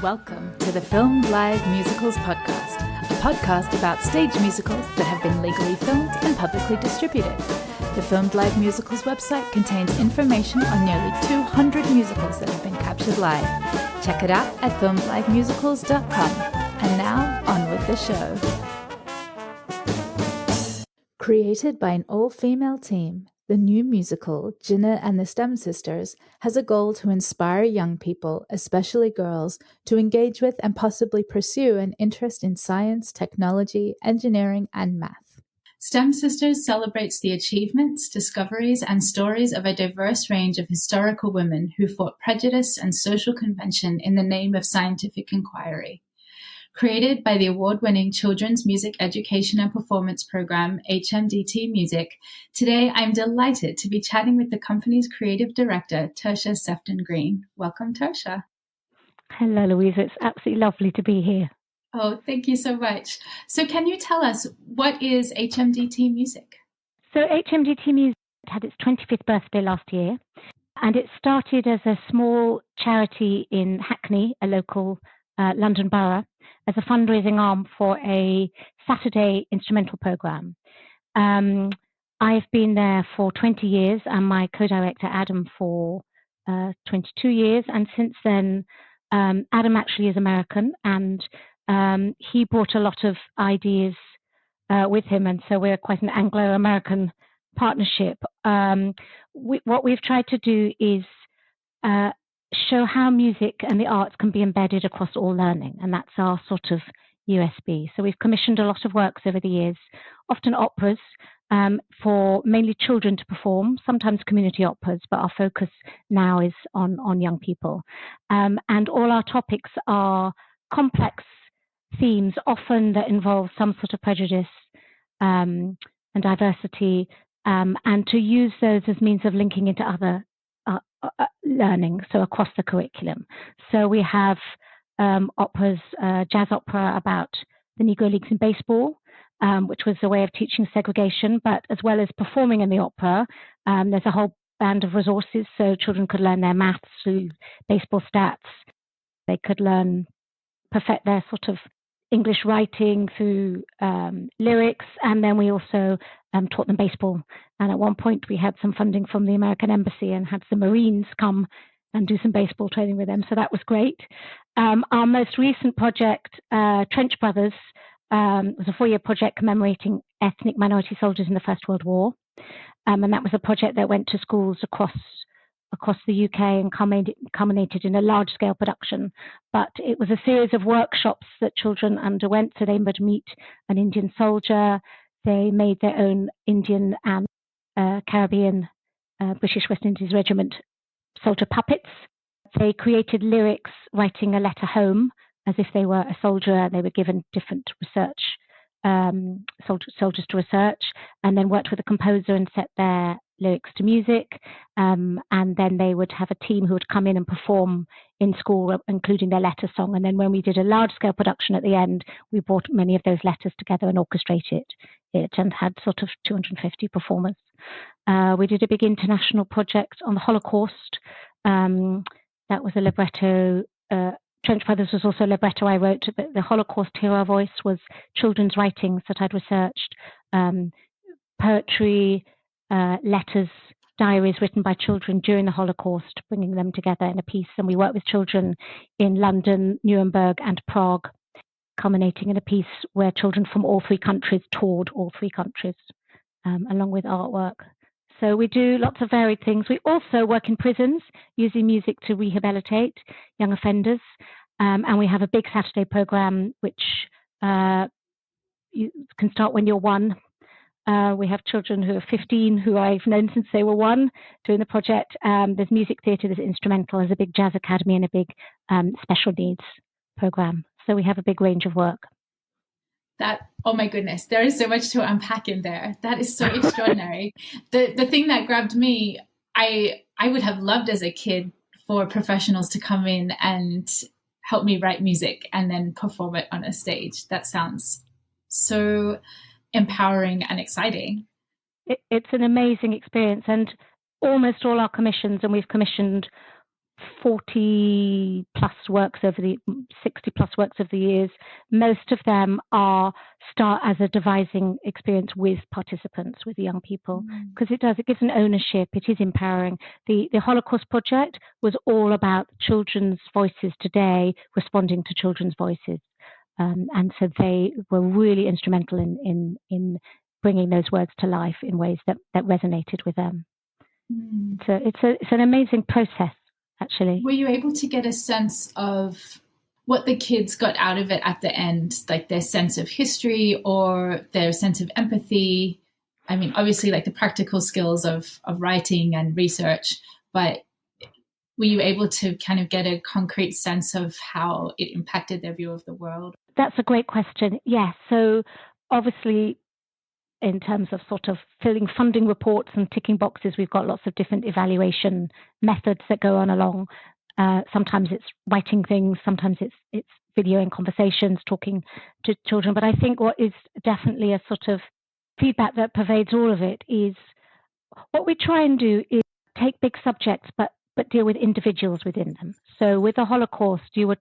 Welcome to the Filmed Live Musicals podcast, a podcast about stage musicals that have been legally filmed and publicly distributed. The Filmed Live Musicals website contains information on nearly 200 musicals that have been captured live. Check it out at filmedlivemusicals.com. And now, on with the show. Created by an all-female team, the new musical, Jina and the STEM Sisters, has a goal to inspire young people, especially girls, to engage with and possibly pursue an interest in science, technology, engineering, and math. STEM Sisters celebrates the achievements, discoveries, and stories of a diverse range of historical women who fought prejudice and social convention in the name of scientific inquiry. Created by the award-winning Children's Music Education and Performance Program, HMDT Music, today I'm delighted to be chatting with the company's creative director, Tertia Sefton-Green. Welcome, Tertia. Hello, Luisa. It's absolutely lovely to be here. Oh, thank you so much. So can you tell us, what is HMDT Music? So HMDT Music had its 25th birthday last year, and it started as a small charity in Hackney, a local London borough, as a fundraising arm for a Saturday instrumental program. I've been there for 20 years and my co-director Adam for 22 years. And since then, Adam actually is American, and he brought a lot of ideas with him. And so we're quite an Anglo-American partnership. What we've tried to do is show how music and the arts can be embedded across all learning, and that's our sort of USB. So we've commissioned a lot of works over the years, often operas, for mainly children to perform, sometimes community operas, but our focus now is on young people. And all our topics are complex themes, often that involve some sort of prejudice and diversity, and to use those as means of linking into other learning, so across the curriculum. So we have operas, jazz opera about the Negro Leagues in baseball, which was a way of teaching segregation, but as well as performing in the opera, there's a whole band of resources, so children could learn their maths through baseball stats. They could perfect their sort of English writing through lyrics, and then we also taught them baseball. And at one point we had some funding from the American Embassy and had some Marines come and do some baseball training with them, so that was great. Our most recent project, Trench Brothers, was a 4-year project commemorating ethnic minority soldiers in the First World War, and that was a project that went to schools across the UK and culminated in a large-scale production. But it was a series of workshops that children underwent, so they would meet an Indian soldier, they made their own Indian and Caribbean, British West Indies Regiment soldier puppets. They created lyrics, writing a letter home as if they were a soldier. They were given different research, soldiers to research, and then worked with a composer and set their lyrics to music, and then they would have a team who would come in and perform in school, including their letter song. And then when we did a large-scale production at the end, we brought many of those letters together and orchestrated it and had sort of 250 performers. We did a big international project on the Holocaust. That was a libretto. Trench Brothers was also a libretto I wrote, but the Holocaust Hero Voice was children's writings that I'd researched, poetry, letters, diaries written by children during the Holocaust, bringing them together in a piece. And we worked with children in London, Nuremberg, and Prague, culminating in a piece where children from all 3 countries toured all 3 countries, along with artwork. So we do lots of varied things. We also work in prisons using music to rehabilitate young offenders. And we have a big Saturday program, which you can start when you're 1. We have children who are 15 who I've known since they were 1 doing the project. There's music theatre, there's instrumental, there's a big jazz academy and a big special needs program. So we have a big range of work. Oh my goodness, there is so much to unpack in there. That is so extraordinary. The thing that grabbed me, I would have loved as a kid for professionals to come in and help me write music and then perform it on a stage. That sounds so empowering and exciting. It's an amazing experience. And almost all our commissions, and we've commissioned 40 plus works over the 60 plus works over the years. Most of them are start as a devising experience with participants, with young people, because it gives an ownership. It is empowering. The Holocaust Project was all about children's voices today responding to children's voices, and so they were really instrumental in bringing those words to life in ways that resonated with them. So it's an amazing process. Actually, were you able to get a sense of what the kids got out of it at the end, like their sense of history or their sense of empathy? I mean, obviously, like the practical skills of writing and research, but were you able to kind of get a concrete sense of how it impacted their view of the world? That's a great question. Yes. So obviously, in terms of sort of filling funding reports and ticking boxes, we've got lots of different evaluation methods that go on along. Sometimes it's writing things, sometimes it's videoing conversations, talking to children. But I think what is definitely a sort of feedback that pervades all of it is what we try and do is take big subjects, but deal with individuals within them. So with the Holocaust, you were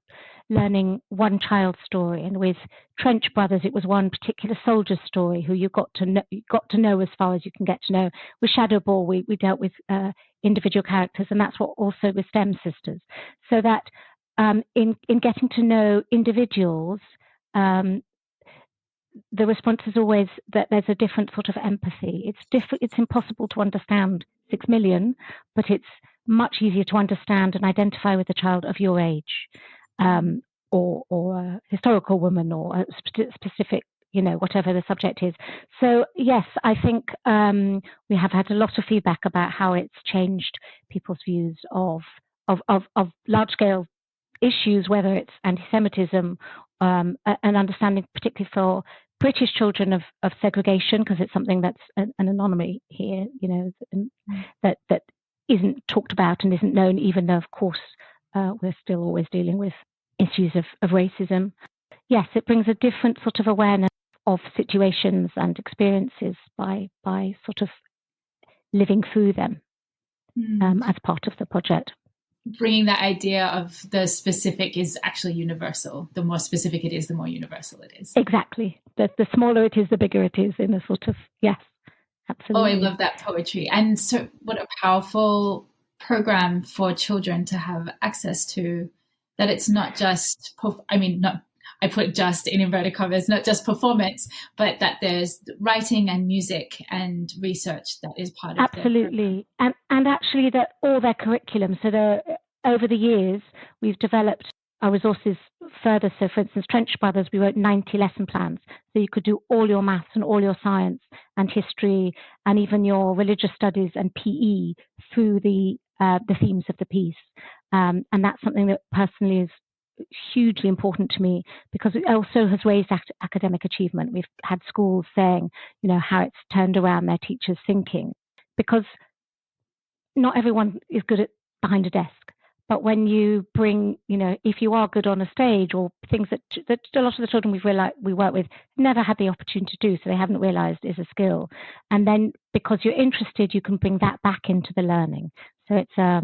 learning one child's story, and with Trench Brothers, it was one particular soldier's story who you got to know as far as you can get to know. With Shadow Ball, we dealt with individual characters, and that's what also with STEM Sisters. So that in getting to know individuals, the response is always that there's a different sort of empathy. It's impossible to understand 6 million, but it's much easier to understand and identify with a child of your age, or a historical woman, or a specific, whatever the subject is. So yes, I think we have had a lot of feedback about how it's changed people's views of large-scale issues, whether it's anti-Semitism, and understanding, particularly for British children, of segregation, because it's something that's an anomaly here, that isn't talked about and isn't known, even though, of course, we're still always dealing with issues of racism. Yes, it brings a different sort of awareness of situations and experiences by sort of living through them as part of the project. Bringing that idea of the specific is actually universal. The more specific it is, the more universal it is. Exactly. The smaller it is, the bigger it is, in a sort of, yes, absolutely. Oh, I love that poetry. And so what a powerful program for children to have access to, that it's not just, I put just in inverted commas, not just performance, but that there's writing and music and research that is part of it. Absolutely. And actually that all their curriculum. So over the years, we've developed our resources further. So for instance, Trench Brothers, we wrote 90 lesson plans. So you could do all your maths and all your science and history and even your religious studies and PE through the themes of the piece. And that's something that personally is hugely important to me, because it also has raised academic achievement. We've had schools saying, how it's turned around their teachers' thinking, because not everyone is good at behind a desk. But when you bring, if you are good on a stage, or things that a lot of the children we work with never had the opportunity to do, so they haven't realized is a skill. And then because you're interested, you can bring that back into the learning. So it's a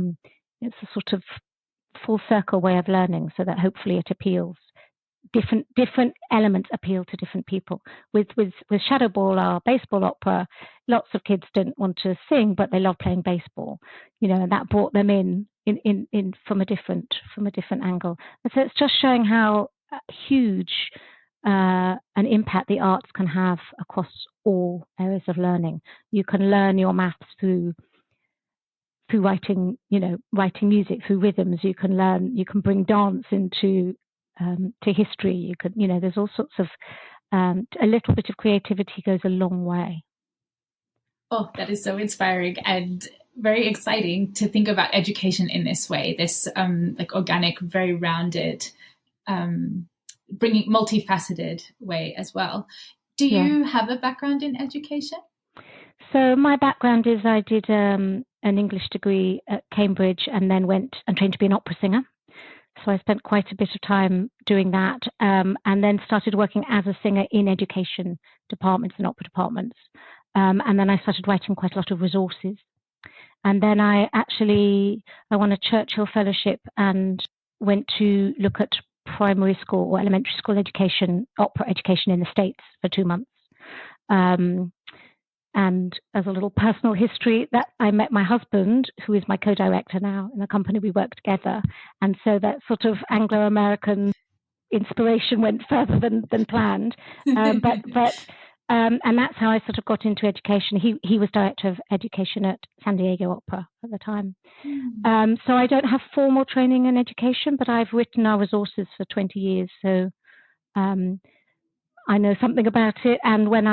sort of full circle way of learning, so that hopefully it appeals. Different elements appeal to different people. With Shadow Ball, our baseball opera, lots of kids didn't want to sing, but they love playing baseball, and that brought them in from a different angle. And so it's just showing how huge an impact the arts can have across all areas of learning. You can learn your maths through writing, writing music, through rhythms. You can bring dance into to history. You could, there's all sorts of, a little bit of creativity goes a long way. Oh, that is so inspiring and very exciting to think about education in this way, this like organic, very rounded, bringing multifaceted way as well. Do you have a background in education? So my background is I did an English degree at Cambridge and then went and trained to be an opera singer. So I spent quite a bit of time doing that, and then started working as a singer in education departments and opera departments. And then I started writing quite a lot of resources. And then I won a Churchill Fellowship and went to look at primary school or elementary school education, opera education in the States for 2 months. And as a little personal history, that I met my husband, who is my co-director now in the company. We work together. And so that sort of Anglo-American inspiration went further than planned. And that's how I sort of got into education. He was director of education at San Diego Opera at the time. So I don't have formal training in education, but I've written our resources for 20 years. So I know something about it. And when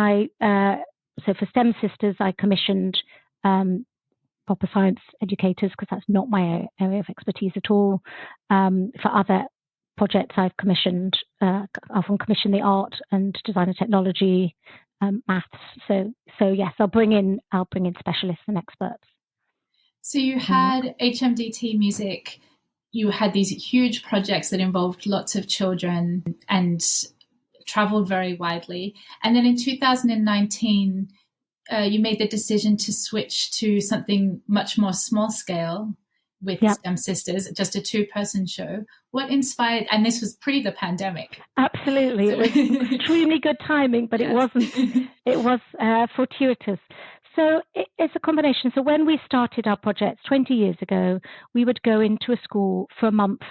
so for STEM Sisters, I commissioned proper science educators, because that's not my area of expertise at all. For other projects I've commissioned, I often commission the art and design and technology, maths. So yes, I'll bring in specialists and experts. So you had HMDT music, you had these huge projects that involved lots of children and traveled very widely. And then in 2019, you made the decision to switch to something much more small scale with STEM Sisters, just a 2-person show. What inspired, and this was pre the pandemic. Absolutely. So, it was extremely good timing, but it wasn't. It was fortuitous. So it's a combination. So when we started our projects 20 years ago, we would go into a school for a month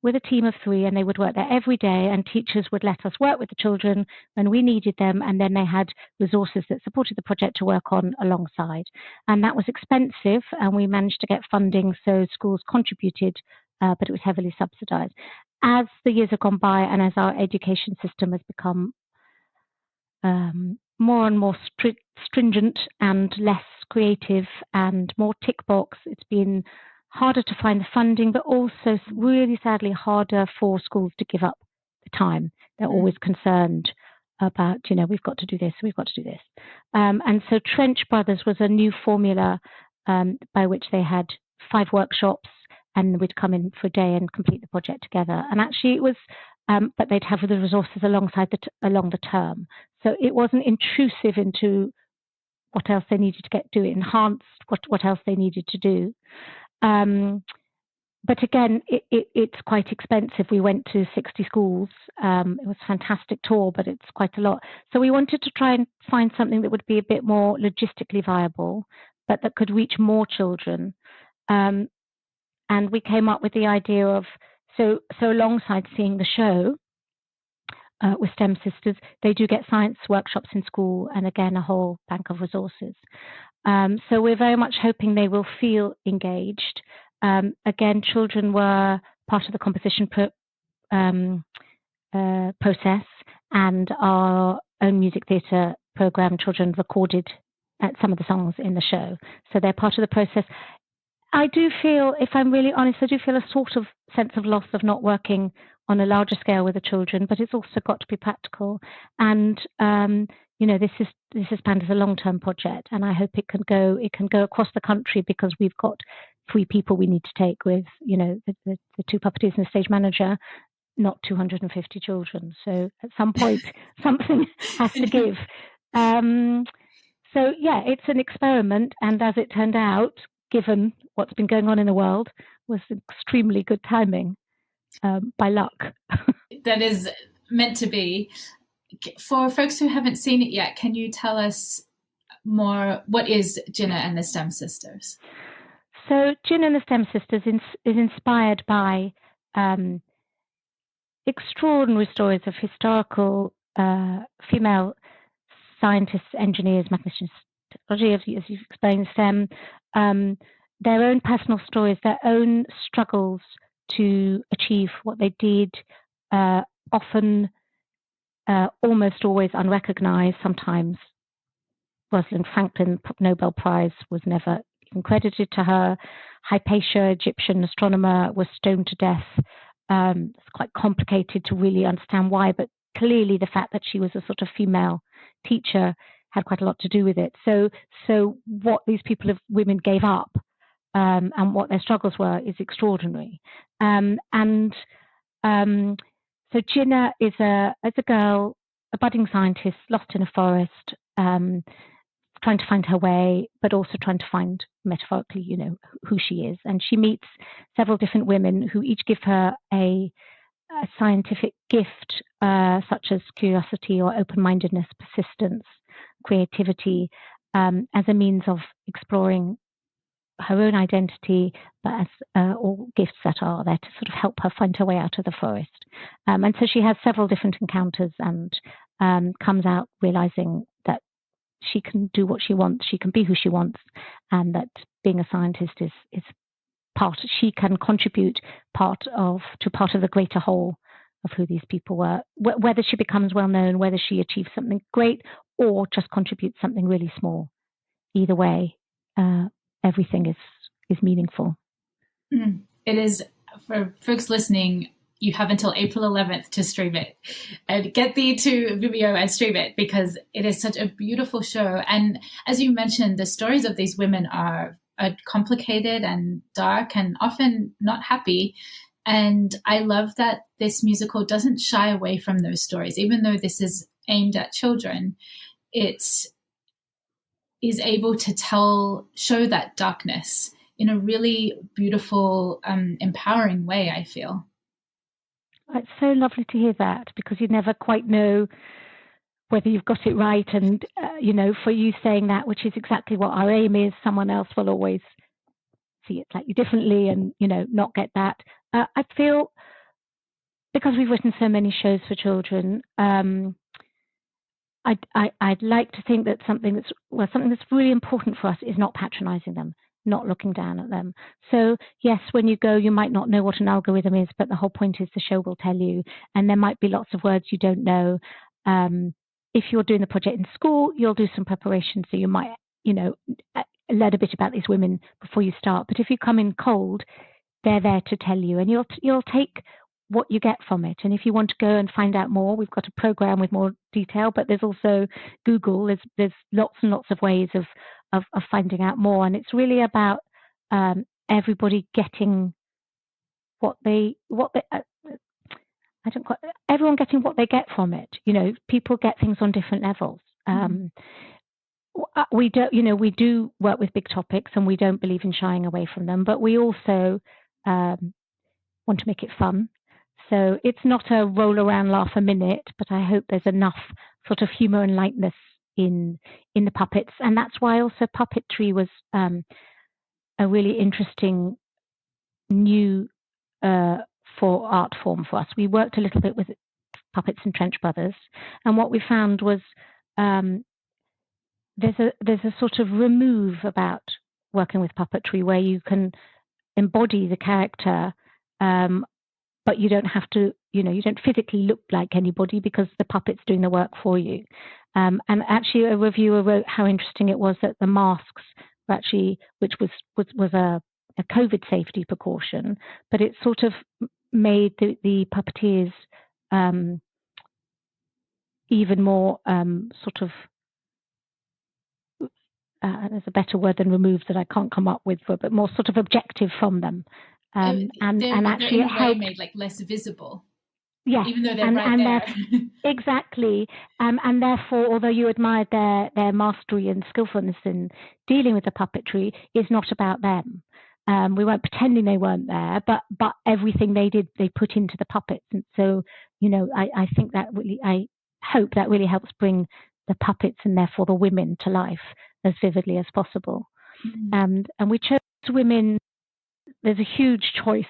with a team of 3, and they would work there every day, and teachers would let us work with the children when we needed them, and then they had resources that supported the project to work on alongside. And that was expensive, and we managed to get funding, so schools contributed, but it was heavily subsidized. As the years have gone by, and as our education system has become more and more stringent and less creative and more tick box, it's been harder to find the funding, but also really sadly harder for schools to give up the time. They're always concerned about, we've got to do this, we've got to do this. And so Trench Brothers was a new formula by which they had 5 workshops, and we'd come in for a day and complete the project together. And actually it was, but they'd have the resources alongside along the term. So it wasn't intrusive into what else they needed to do. It enhanced what else they needed to do. But again, it's quite expensive. We went to 60 schools. It was a fantastic tour, but it's quite a lot. So we wanted to try and find something that would be a bit more logistically viable, but that could reach more children. And we came up with the idea of, so alongside seeing the show with STEM Sisters, they do get science workshops in school, and again, a whole bank of resources. So we're very much hoping they will feel engaged. Again, children were part of the composition process, and our own music theatre program, children recorded some of the songs in the show. So they're part of the process. I do feel, if I'm really honest, I do feel a sort of sense of loss of not working on a larger scale with the children, but it's also got to be practical. And this is planned as a long-term project, and I hope it can go across the country, because we've got 3 people we need to take with, the 2 puppeteers and the stage manager, not 250 children. So at some point, something has to give. So yeah, it's an experiment, and as it turned out, given what's been going on in the world, was extremely good timing, by luck. That is meant to be. For folks who haven't seen it yet, can you tell us more, what is Jina and the STEM Sisters? So Jina and the STEM Sisters is inspired by extraordinary stories of historical female scientists, engineers, mathematicians, technology, as you've explained, STEM, their own personal stories, their own struggles to achieve what they did, often almost always unrecognized. Sometimes Rosalind Franklin Nobel Prize was never even credited to her. Hypatia, Egyptian astronomer, was stoned to death. It's quite complicated to really understand why, but clearly the fact that she was a sort of female teacher had quite a lot to do with it. So what these women gave up, and what their struggles were, is extraordinary. So Jina is a girl, a budding scientist, lost in a forest, trying to find her way, but also trying to find metaphorically, who she is. And she meets several different women who each give her a scientific gift, such as curiosity or open-mindedness, persistence, creativity, as a means of exploring her own identity, but as all gifts that are there to sort of help her find her way out of the forest. And so she has several different encounters and comes out realizing that she can do what she wants, she can be who she wants, and that being a scientist is part, she can contribute part of the greater whole of who these people were, whether she becomes well known, whether she achieves something great, or just contributes something really small. Either way, everything is meaningful. It is, for folks listening, you have until April 11th to stream it, and get thee to Vimeo and stream it, because it is such a beautiful show. And as you mentioned, the stories of these women are complicated and dark and often not happy. And I love that this musical doesn't shy away from those stories. Even though this is aimed at children, it is able to show that darkness in a really beautiful, empowering way, I feel. It's so lovely to hear that, because you never quite know whether you've got it right. And, for you saying that, which is exactly what our aim is, someone else will always see it slightly differently and, not get that. I feel, because we've written so many shows for children, I'd like to think that something that's really important for us is not patronizing them, not looking down at them. So yes, when you go, you might not know what an algorithm is, but the whole point is the show will tell you, and there might be lots of words you don't know. If you're doing the project in school, you'll do some preparation, so you might, learn a bit about these women before you start. But if you come in cold, they're there to tell you, and you'll take what you get from it. And if you want to go and find out more, we've got a program with more detail, but there's also Google. There's lots and lots of ways of finding out more. And it's really about everybody getting everyone getting what they get from it. People get things on different levels. We do work with big topics, and we don't believe in shying away from them, but we also want to make it fun. So it's not a roll around, laugh a minute, but I hope there's enough sort of humor and lightness in the puppets. And that's why also puppetry was a really interesting new for art form for us. We worked a little bit with puppets and Trench Brothers, and what we found was there's a sort of remove about working with puppetry where you can embody the character, but you don't have to, you don't physically look like anybody because the puppet's doing the work for you. And actually, a reviewer wrote how interesting it was that the masks were actually, which was a COVID safety precaution, but it sort of made the puppeteers even more sort of, there's a better word than removed that I can't come up with, but more sort of objective from them. And actually it helped, made like less visible. Yes, even though they're right there. Exactly. And therefore, although you admired their mastery and skillfulness in dealing with the puppetry, is not about them. We weren't pretending they weren't there, but everything they did, they put into the puppets. And so, I think that really, I hope that really helps bring the puppets and therefore the women to life as vividly as possible. And we chose women. There's a huge choice,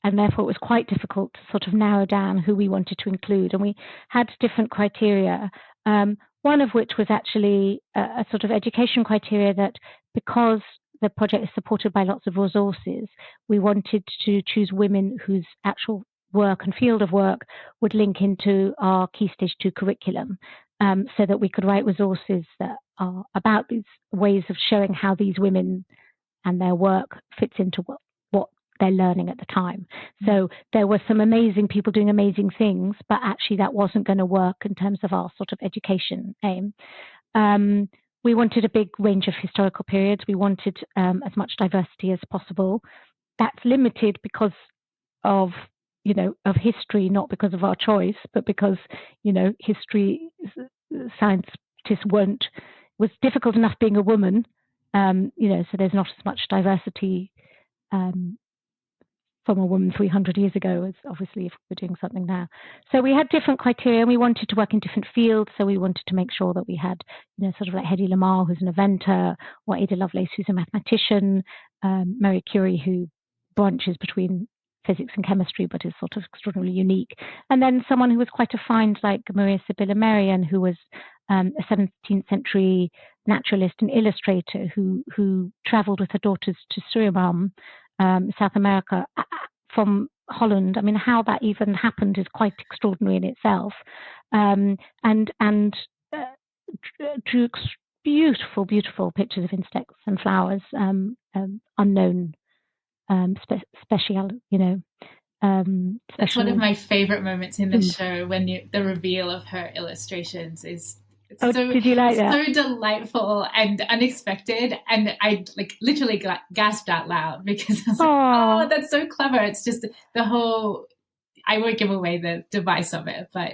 and therefore it was quite difficult to sort of narrow down who we wanted to include. And we had different criteria, one of which was actually a sort of education criteria that, because the project is supported by lots of resources, we wanted to choose women whose actual work and field of work would link into our Key Stage 2 curriculum, so that we could write resources that are about these ways of showing how these women and their work fits into what they're learning at the time. So there were some amazing people doing amazing things, but actually that wasn't going to work in terms of our sort of education aim. We wanted a big range of historical periods. We wanted as much diversity as possible. That's limited because of history, not because of our choice, but because, history scientists weren't was difficult enough being a woman, so there's not as much diversity from a woman 300 years ago as obviously if we're doing something now. So we had different criteria, and we wanted to work in different fields. So we wanted to make sure that we had, sort of like Hedy Lamarr, who's an inventor, or Ada Lovelace, who's a mathematician, Marie Curie, who branches between physics and chemistry, but is sort of extraordinarily unique. And then someone who was quite refined, like Maria Sibylla Merian, who was a 17th century naturalist and illustrator who traveled with her daughters to Suriname, South America, from Holland. I mean, how that even happened is quite extraordinary in itself. And drew beautiful, beautiful pictures of insects and flowers, unknown special, That's one of my favorite moments in the show, when the reveal of her illustrations is did you like that? So delightful and unexpected, and I literally gasped out loud because I was like, oh, that's so clever. It's just the whole, I won't give away the device of it, but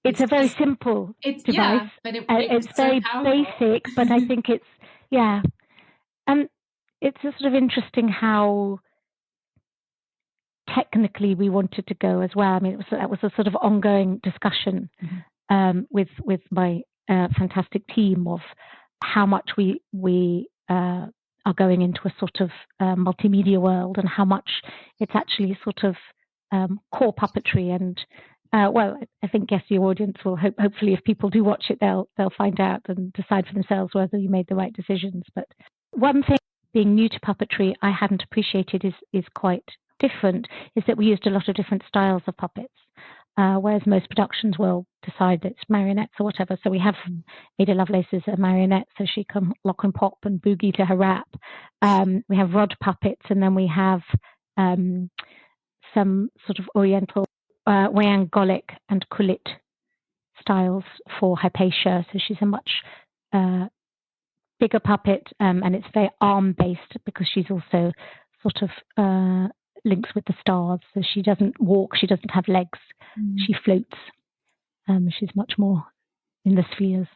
it's a very simple device. Yeah, but it's very so basic, but I think it's, and it's sort of interesting how technically we wanted to go as well. I mean, that was a sort of ongoing discussion with my fantastic team of how much we are going into a sort of multimedia world, and how much it's actually sort of core puppetry. And well, I think your audience will hopefully, if people do watch it, they'll find out and decide for themselves whether you made the right decisions. But one thing, being new to puppetry, I hadn't appreciated is quite different, is that we used a lot of different styles of puppets. Whereas most productions will decide it's marionettes or whatever. So we have Ada Lovelace is a marionette, so she can lock and pop and boogie to her rap. We have rod puppets, and then we have some sort of Oriental Wayang-Golek and Kulit styles for Hypatia. So she's a much bigger puppet, and it's very arm-based because she's also sort of links with the stars. So she doesn't walk, she doesn't have legs, she floats. She's much more in the spheres.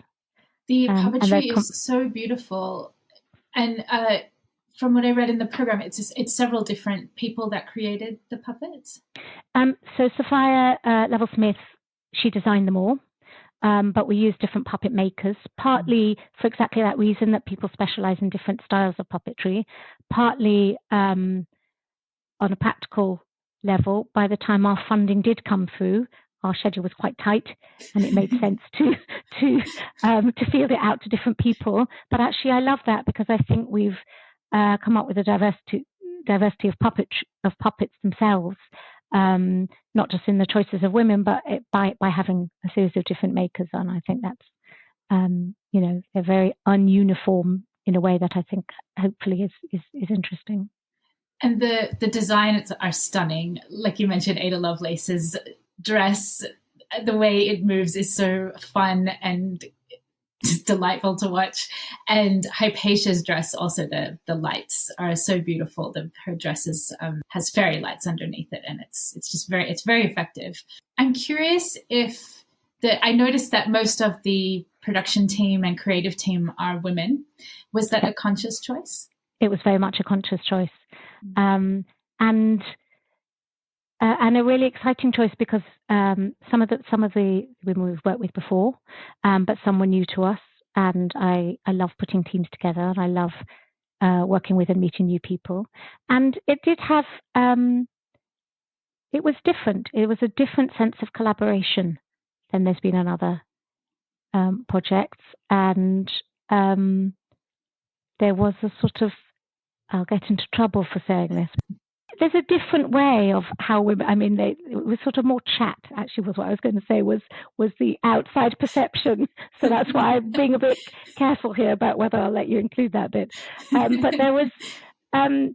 The puppetry is so beautiful, and from what I read in the program, it's several different people that created the puppets. So Sophia Level-Smith, she designed them all, but we used different puppet makers, partly for exactly that reason, that people specialize in different styles of puppetry, partly on a practical level. By the time our funding did come through, our schedule was quite tight, and it made sense to field it out to different people. But actually, I love that, because I think we've come up with a diversity of puppets themselves, not just in the choices of women, but by having a series of different makers on. I think that's they're very ununiform in a way that I think hopefully is interesting. And the designs are stunning. Like you mentioned, Ada Lovelace's dress, the way it moves is so fun and just delightful to watch. And Hypatia's dress, also the lights are so beautiful. Her dress has fairy lights underneath it, and it's very effective. I'm curious if I noticed that most of the production team and creative team are women. Was that a conscious choice? It was very much a conscious choice, and a really exciting choice, because some of the women we've worked with before, but some were new to us, and I love putting teams together, and I love working with and meeting new people. And it did have it was different. It was a different sense of collaboration than there's been on other projects, and there was a sort of, I'll get into trouble for saying this, there's a different way of how women, it was sort of more chat, actually, was what I was going to say, was the outside perception. So that's why I'm being a bit careful here about whether I'll let you include that bit. But there was a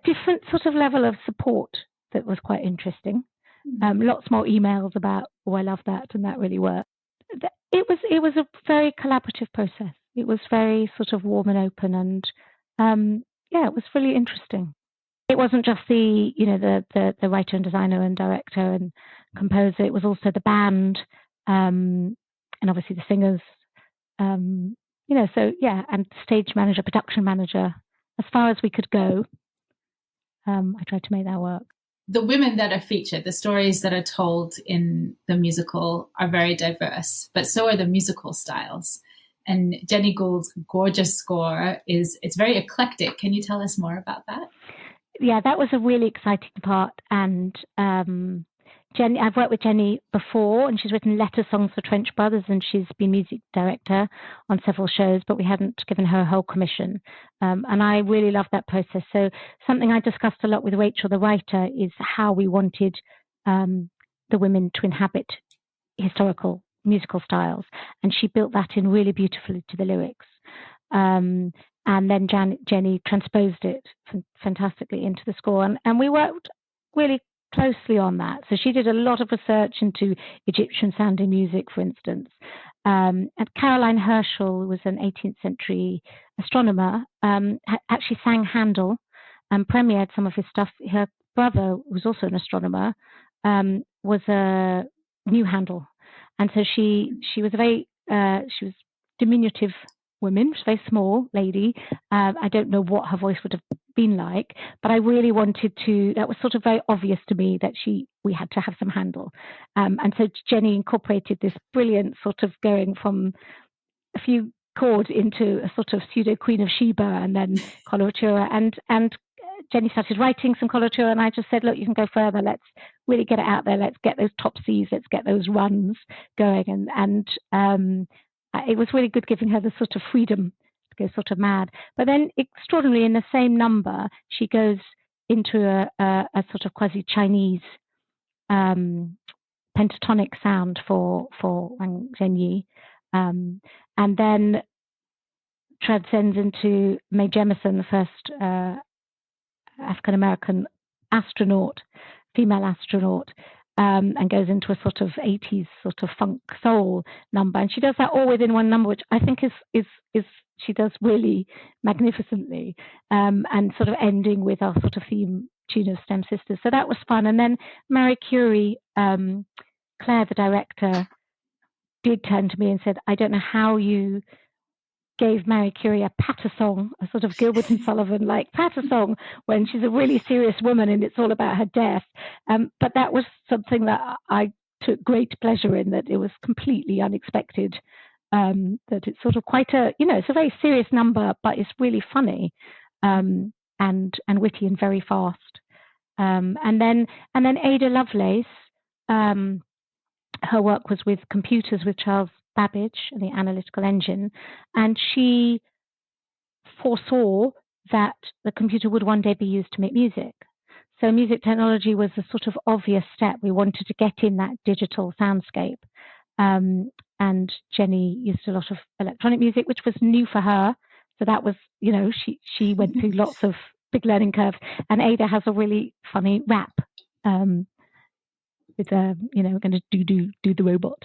different sort of level of support that was quite interesting. Lots more emails about, oh, I love that, and that really worked. It was a very collaborative process. It was very sort of warm and open, and it was really interesting. It wasn't just the writer and designer and director and composer. It was also the band, and obviously the singers, So yeah, and stage manager, production manager, as far as we could go. I tried to make that work. The women that are featured, the stories that are told in the musical are very diverse, but so are the musical styles. And Jenny Gould's gorgeous score it's very eclectic. Can you tell us more about that? Yeah, that was a really exciting part. And Jenny, I've worked with Jenny before, and she's written letter songs for Trench Brothers, and she's been music director on several shows, but we hadn't given her a whole commission. And I really love that process. So something I discussed a lot with Rachel, the writer, is how we wanted the women to inhabit historical musical styles, and she built that in really beautifully to the lyrics. And then Jenny transposed it fantastically into the score, and we worked really closely on that. So she did a lot of research into Egyptian sounding music, for instance. And Caroline Herschel, who was an 18th century astronomer, actually sang Handel and premiered some of his stuff. Her brother, who was also an astronomer, was a new Handel. And so she was a very she was diminutive woman, she was a very small lady. I don't know what her voice would have been like, but I really wanted to, that was sort of very obvious to me that we had to have some Handel. And so Jenny incorporated this brilliant sort of going from a few chords into a sort of pseudo Queen of Sheba and then coloratura. And Jenny started writing some coloratura, and I just said, look, you can go further. Let's really get it out there. Let's get those top C's. Let's get those runs going. And it was really good giving her the sort of freedom to go sort of mad. But then extraordinarily, in the same number, she goes into a sort of quasi-Chinese pentatonic sound for Wang Zhenyi. And then transcends into Mae Jemison, the first African-American astronaut, female astronaut, and goes into a sort of 80s sort of funk soul number. And she does that all within one number, which I think is she does really magnificently, and sort of ending with our sort of theme tune of STEM Sisters. So that was fun. And then Marie Curie, Claire, the director, did turn to me and said, I don't know how you gave Marie Curie a patter song, a sort of Gilbert and Sullivan like patter song, when she's a really serious woman and it's all about her death. But that was something that I took great pleasure in, that it was completely unexpected. That it's sort of quite it's a very serious number, but it's really funny and witty and very fast. And then Ada Lovelace, her work was with computers with Charles Babbage and the analytical engine, and she foresaw that the computer would one day be used to make music. So music technology was a sort of obvious step. We wanted to get in that digital soundscape. And Jenny used a lot of electronic music, which was new for her. So that was, she went through lots of big learning curves. And Ada has a really funny rap with we're going to do the robot.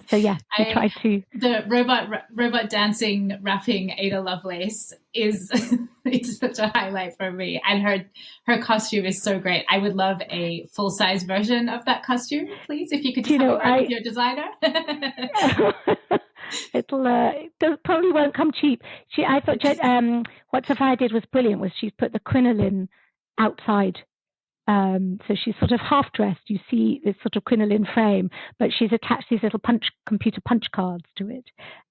So yeah, I tried to. The robot dancing, rapping Ada Lovelace is it's such a highlight for me, and her costume is so great. I would love a full size version of that costume, please, if you could just have a word with your designer. It probably won't come cheap. I thought what Sophia did was brilliant. Was she's put the crinoline outside. So she's sort of half dressed. You see this sort of crinoline frame, but she's attached these little computer punch cards to it.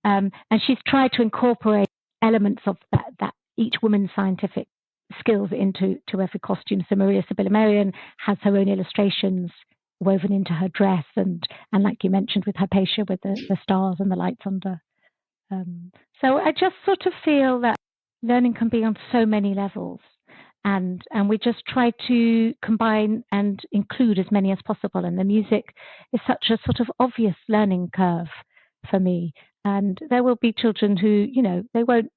And she's tried to incorporate elements of that each woman's scientific skills into every costume. So Maria Sibylla Merian has her own illustrations woven into her dress, and like you mentioned with Hypatia, with the stars and the lights under. So I just sort of feel that learning can be on so many levels. And we just try to combine and include as many as possible. And the music is such a sort of obvious learning curve for me. And there will be children who, they won't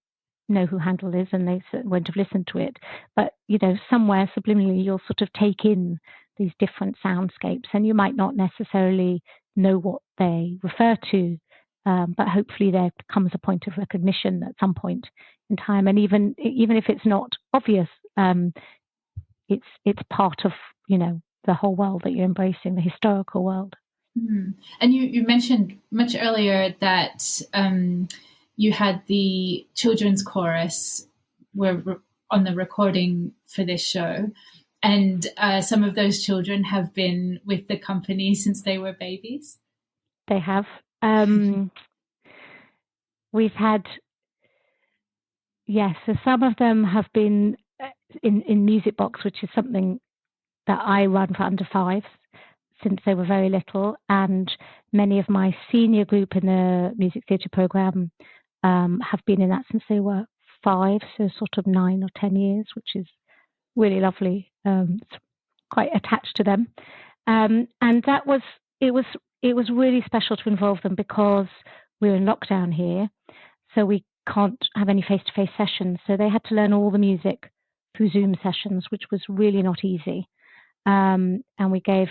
know who Handel is and they won't have listened to it. But, somewhere subliminally you'll sort of take in these different soundscapes, and you might not necessarily know what they refer to. But hopefully there comes a point of recognition at some point in time. And even if it's not obvious, it's part of the whole world that you're embracing, the historical world. Mm. And you mentioned much earlier that you had the children's chorus on the recording for this show, and some of those children have been with the company since they were babies. They have. We've had, yes, so some of them have been in Music Box, which is something that I run for under fives since they were very little, and many of my senior group in the music theatre program have been in that since they were five, so sort of 9 or 10 years, which is really lovely. It's quite attached to them, and that was it was it was really special to involve them because we're in lockdown here, so we can't have any face-to-face sessions. So they had to learn all the music through Zoom sessions, which was really not easy. And we gave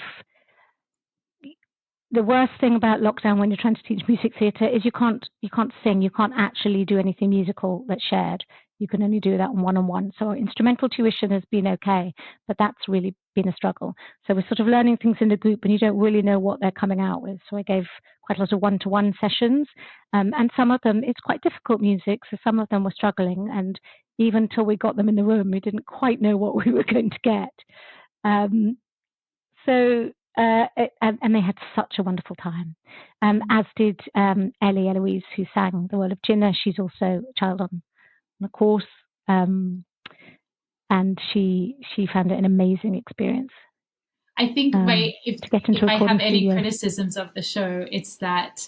the worst thing about lockdown when you're trying to teach music theatre is you can't sing, you can't actually do anything musical that's shared. You can only do that one-on-one. So instrumental tuition has been okay, but that's really been a struggle. So we're sort of learning things in the group and you don't really know what they're coming out with. So I gave quite a lot of one-to-one sessions, and some of them, it's quite difficult music, so some of them were struggling, and even till we got them in the room, we didn't quite know what we were going to get. And they had such a wonderful time, as did Ellie Eloise, who sang the world of Jina. She's also a child on the course, and she found it an amazing experience. I think if I have any criticisms of the show, it's that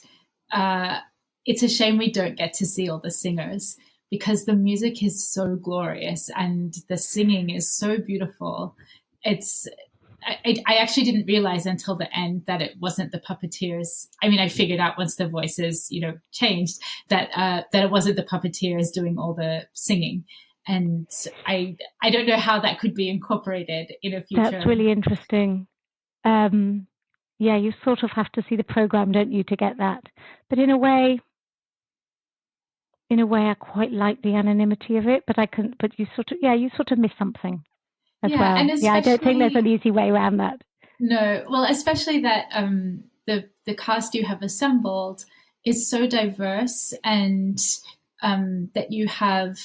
it's a shame we don't get to see all the singers, because the music is so glorious and the singing is so beautiful. I actually didn't realize until the end that it wasn't the puppeteers. I mean, I figured out once the voices, changed that it wasn't the puppeteers doing all the singing. And I don't know how that could be incorporated in a future. That's really interesting. Yeah, you sort of have to see the program, don't you, to get that. But in a way, I quite like the anonymity of it. But you sort of miss something as well. And I don't think there's an easy way around that. No, well, especially that the cast you have assembled is so diverse, and that you have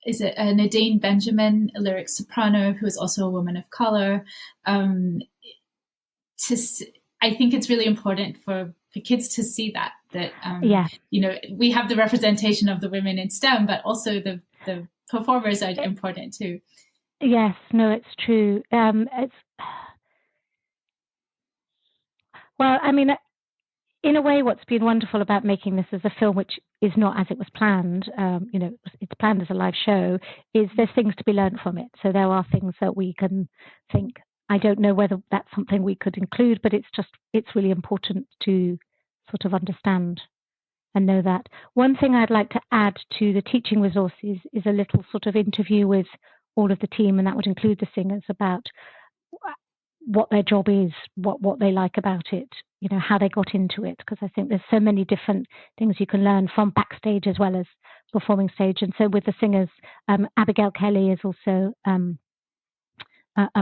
is it Nadine Benjamin, a lyric soprano who is also a woman of color. I think it's really important for kids to see that we have the representation of the women in STEM, but also the performers are important too. Yes, no, it's true. Well, I mean, in a way, what's been wonderful about making this as a film, which is not as it was planned, it's planned as a live show, is there's things to be learned from it. So there are things that we can think. I don't know whether that's something we could include, but it's really important to sort of understand and know that. One thing I'd like to add to the teaching resources is a little sort of interview with all of the team, and that would include the singers, about what their job is, what they like about it, how they got into it, because I think there's so many different things you can learn from backstage as well as performing stage. And so with the singers, Abigail Kelly is also a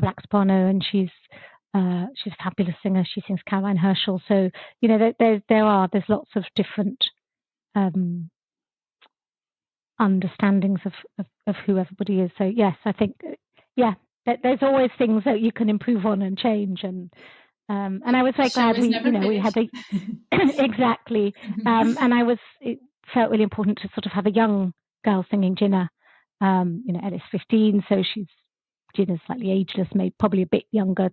black soprano, and she's a fabulous singer. She sings Caroline Herschel. So there's lots of different understandings of who everybody is. So yes, I think there's always things that you can improve on and change, and I was very glad we had exactly, and it felt really important to sort of have a young girl singing Jina. Ellie's 15, so Jina's slightly ageless, maybe probably a bit younger,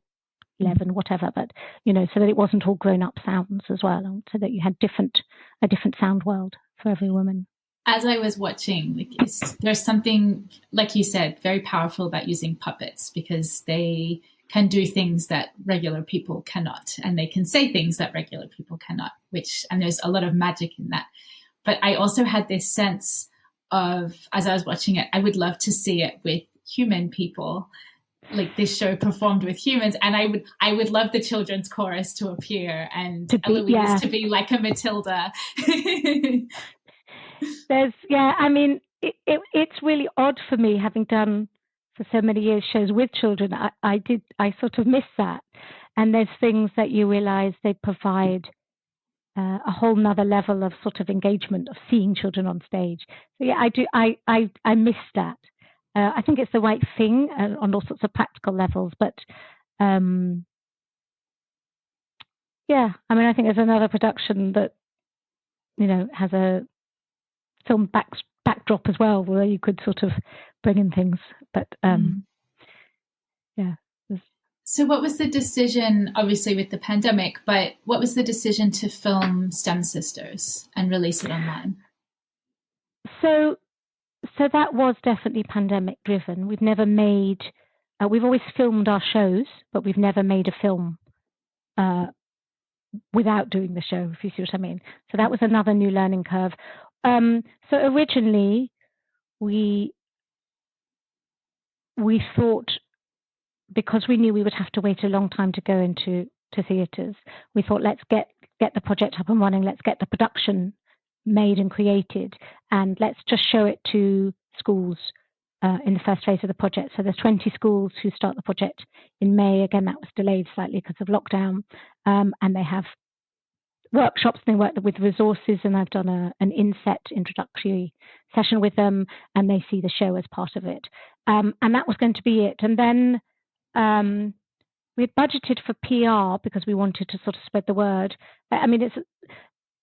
11, whatever, but so that it wasn't all grown up sounds as well, so that you had a different sound world for every woman. As I was watching, there's something, like you said, very powerful about using puppets, because they can do things that regular people cannot, and they can say things that regular people cannot, and there's a lot of magic in that. But I also had this sense of, as I was watching it, I would love to see it with human people, like this show performed with humans, and I would love the children's chorus to appear and Eloise to be like a Matilda. I mean, it's really odd for me, having done for so many years shows with children. I sort of miss that, and there's things that you realize they provide a whole nother level of sort of engagement of seeing children on stage. So yeah, I miss that. I think it's the right thing on all sorts of practical levels, but yeah, I mean, I think there's another production that, you know, has a film backdrop as well, where you could sort of bring in things, but yeah. So what was the decision, obviously with the pandemic, but what was the decision to film STEM Sisters and release it online? So that was definitely pandemic driven. We've never made, we've always filmed our shows, but we've never made a film without doing the show, if you see what I mean. So that was another new learning curve. So originally we thought, because we knew we would have to wait a long time to go into theatres, we thought, let's get the project up and running, let's get the production made and created, and let's just show it to schools in the first phase of the project. So there's 20 schools who start the project in May. Again, that was delayed slightly because of lockdown, and they have workshops, and they work with resources, and I've done an inset introductory session with them, and they see the show as part of it. And that was going to be it. And then we had budgeted for PR because we wanted to sort of spread the word. I mean,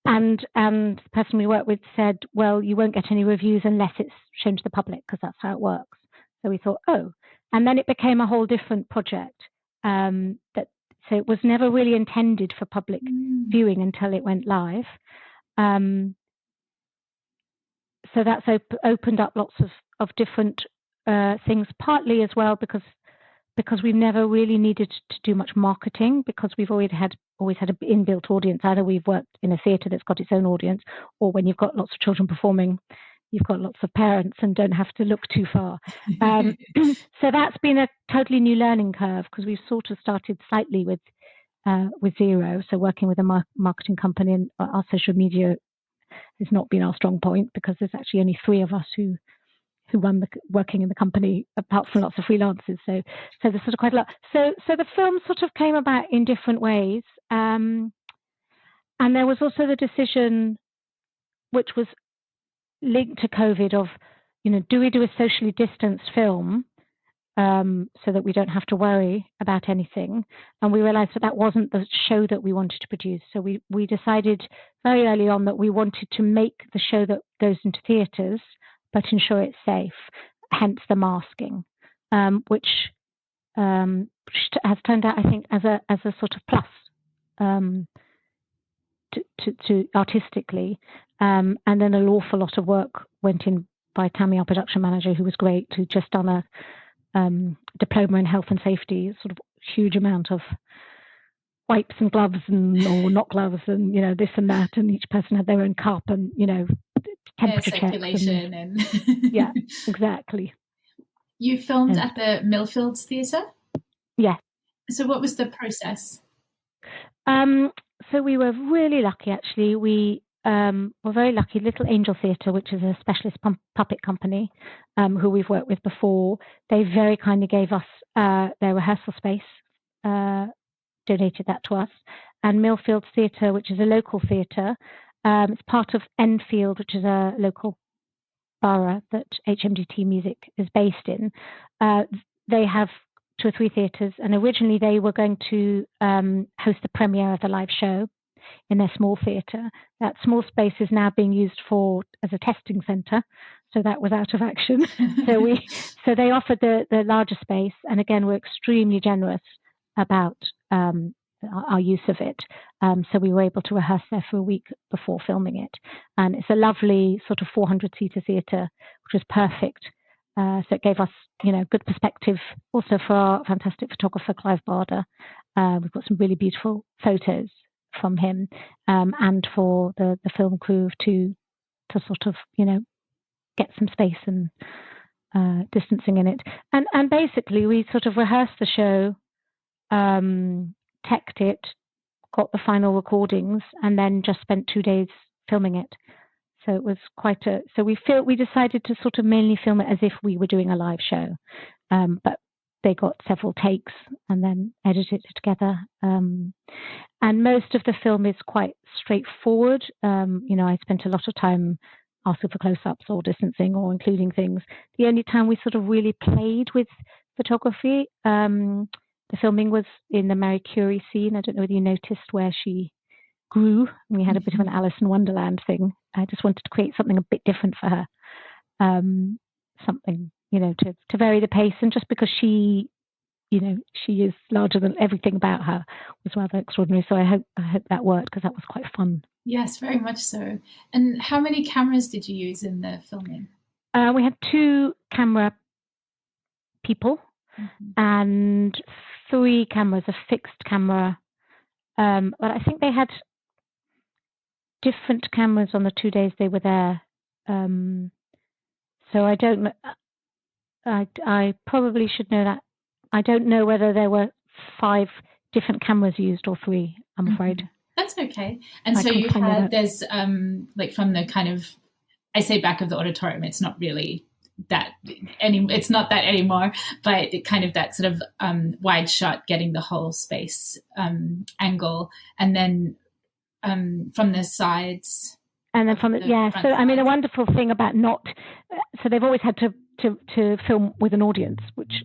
and the person we worked with said, well, you won't get any reviews unless it's shown to the public, because that's how it works. So we thought, oh, and then it became a whole different project. So it was never really intended for public viewing until it went live. So that's opened up lots of different things, partly as well because we've never really needed to do much marketing, because we've always had an inbuilt audience. Either we've worked in a theatre that's got its own audience, or when you've got lots of children performing, you've got lots of parents and don't have to look too far. So that's been a totally new learning curve, because we've sort of started slightly with zero. So working with a marketing company, and our social media has not been our strong point, because there's actually only 3 of us who run working in the company, apart from lots of freelancers. So there's sort of quite a lot. So the film sort of came about in different ways. And there was also the decision, which was linked to COVID, of, you know, do we do a socially distanced film so that we don't have to worry about anything? And we realized that wasn't the show that we wanted to produce. So we decided very early on that we wanted to make the show that goes into theatres, but ensure it's safe, hence the masking, which has turned out, I think, as a sort of plus to artistically. And then an awful lot of work went in by Tammy, our production manager, who was great, who'd just done a diploma in health and safety, sort of huge amount of wipes and gloves or not gloves, and, you know, this and that, and each person had their own cup, and, you know, temperature circulation and yeah, exactly. You filmed at the Millfields Theatre? Yeah. So what was the process? So we were really lucky, actually. We were very lucky. Little Angel Theatre, which is a specialist puppet company who we've worked with before, they very kindly gave us their rehearsal space, donated that to us. And Millfields Theatre, which is a local theatre, it's part of Enfield, which is a local borough that HMDT Music is based in. They have 2 or 3 theatres, and originally they were going to host the premiere of the live show in their small theatre. That small space is now being used as a testing centre, so that was out of action. So they offered the larger space, and again, we're extremely generous about our use of it. So we were able to rehearse there for a week before filming it, and it's a lovely sort of 400-seater theatre, which was perfect. So it gave us, you know, good perspective also for our fantastic photographer, Clive Barder. We've got some really beautiful photos from him, and for the film crew to sort of, you know, get some space and distancing in it. And basically we sort of rehearsed the show, teched it, got the final recordings, and then just spent 2 days filming it. So it was so we decided to sort of mainly film it as if we were doing a live show. But they got several takes and then edited it together. And most of the film is quite straightforward. I spent a lot of time asking for close-ups or distancing or including things. The only time we sort of really played with photography, the filming was in the Marie Curie scene. I don't know whether you noticed where she grew. We had a bit of an Alice in Wonderland thing. I just wanted to create something a bit different for her. Something, to vary the pace. And just because she is larger than everything about her was rather extraordinary. So I hope that worked, because that was quite fun. Yes, very much so. And how many cameras did you use in the filming? We had 2 camera people and 3 cameras, a fixed camera. But I think they had different cameras on the 2 days they were there. So I don't know. I probably should know that. I don't know whether there were 5 different cameras used or 3, I'm afraid. That's okay. And so you had, there's like from the kind of, I say back of the auditorium, it's not really it's not that anymore, but it kind of that sort of wide shot, getting the whole space angle, and then from the sides. And then from the so I mean, the wonderful thing about so they've always had to film with an audience, which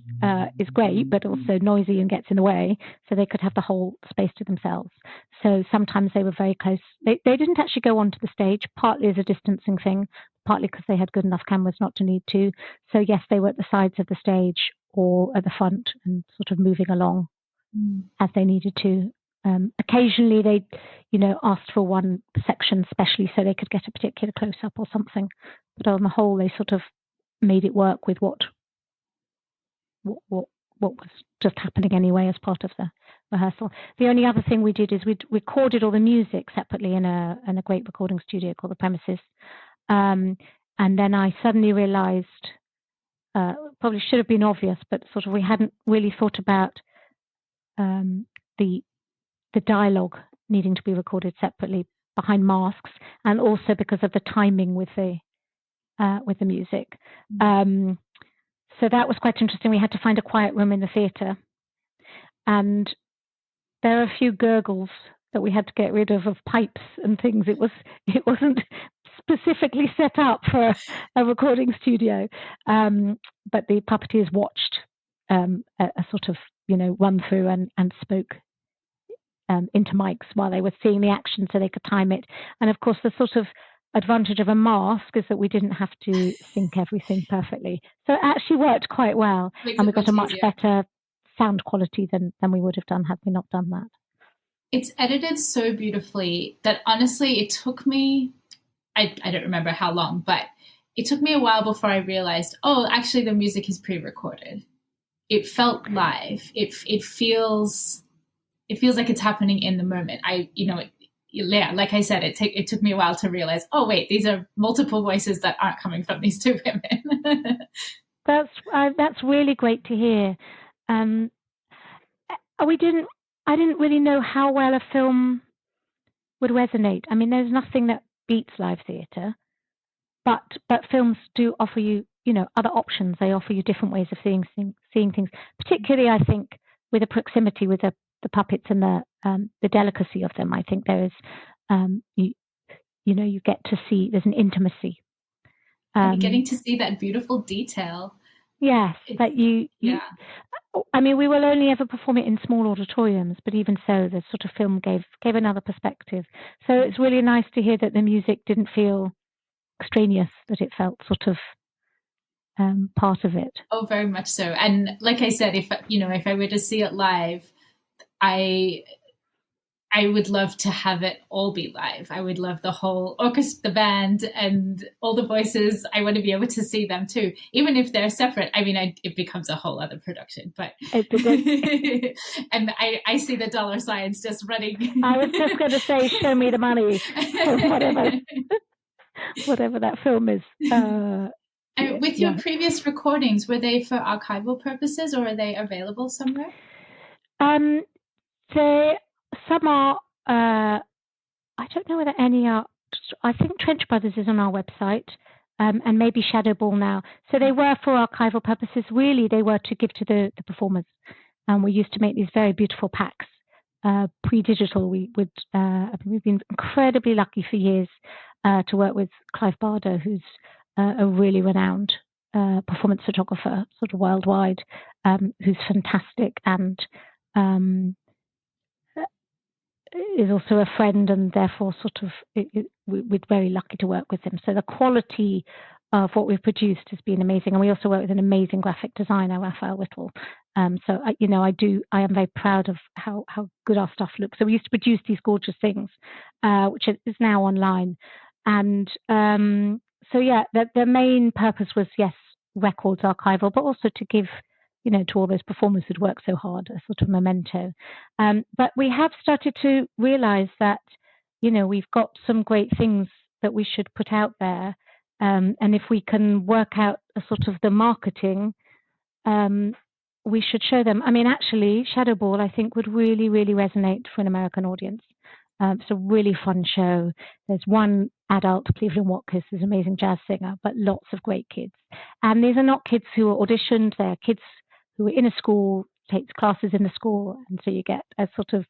is great, but also noisy and gets in the way, so they could have the whole space to themselves. So sometimes they were very close. They didn't actually go onto the stage, partly as a distancing thing, partly because they had good enough cameras not to need to. So yes, they were at the sides of the stage or at the front and sort of moving along as they needed to. Occasionally they, asked for one section specially so they could get a particular close-up or something. But on the whole, they sort of made it work with what was just happening anyway as part of the rehearsal. The only other thing we did is we recorded all the music separately in a great recording studio called The Premises. And then I suddenly realized, probably should have been obvious, but sort of we hadn't really thought about the dialogue needing to be recorded separately behind masks, and also because of the timing with the music. So that was quite interesting. We had to find a quiet room in the theatre, and there are a few gurgles that we had to get rid of pipes and things. It wasn't specifically set up for a recording studio, but the puppeteers watched a sort of run through and spoke into mics while they were seeing the action, so they could time it. And of course, the sort of advantage of a mask is that we didn't have to sync everything perfectly. So it actually worked quite well, and we got a much better sound quality than we would have done had we not done that. It's edited so beautifully that honestly, it took me, I don't remember how long, but it took me a while before I realized, actually the music is pre-recorded. It felt live. It feels like it's happening in the moment. Like I said, it took me a while to realize, wait, these are multiple voices that aren't coming from these 2 women. That's really great to hear. I didn't really know how well a film would resonate. I mean, there's nothing that beats live theatre, but films do offer you, other options. They offer you different ways of seeing things. Particularly, I think, with a proximity with the puppets and the delicacy of them. I think there is, you get to see, there's an intimacy. And getting to see that beautiful detail. Yes, that I mean, we will only ever perform it in small auditoriums, but even so, the sort of film gave another perspective. So it's really nice to hear that the music didn't feel extraneous, that it felt sort of part of it. Oh, very much so. And like I said, if I were to see it live, I would love to have it all be live. I would love the whole orchestra, the band, and all the voices. I want to be able to see them too, even if they're separate. I mean, it becomes a whole other production. But and I see the dollar signs just running. I was just going to say, show me the money, whatever that film is. And with your previous recordings, were they for archival purposes, or are they available somewhere? Some are, I don't know whether any are, I think Trench Brothers is on our website. and maybe Shadow Ball now. So they were for archival purposes. Really, they were to give to the performers. And we used to make these very beautiful packs, pre-digital. We've been incredibly lucky for years to work with Clive Barder, who's a really renowned performance photographer, sort of worldwide, who's fantastic and is also a friend, and therefore we're very lucky to work with him. So the quality of what we've produced has been amazing, and we also work with an amazing graphic designer, Raphael Whittle. So I am very proud of how good our stuff looks. So we used to produce these gorgeous things, which is now online, and so yeah, the main purpose was, yes, records archival, but also to give, to all those performers who'd worked so hard, a sort of memento. But we have started to realize that, we've got some great things that we should put out there. And if we can work out a sort of the marketing, we should show them. I mean, actually, Shadow Ball, I think, would really, really resonate for an American audience. It's a really fun show. There's one adult, Cleveland Watkins, who's an amazing jazz singer, but lots of great kids. And these are not kids who are auditioned. They're kids who are in a school, takes classes in the school. And so you get a sort of,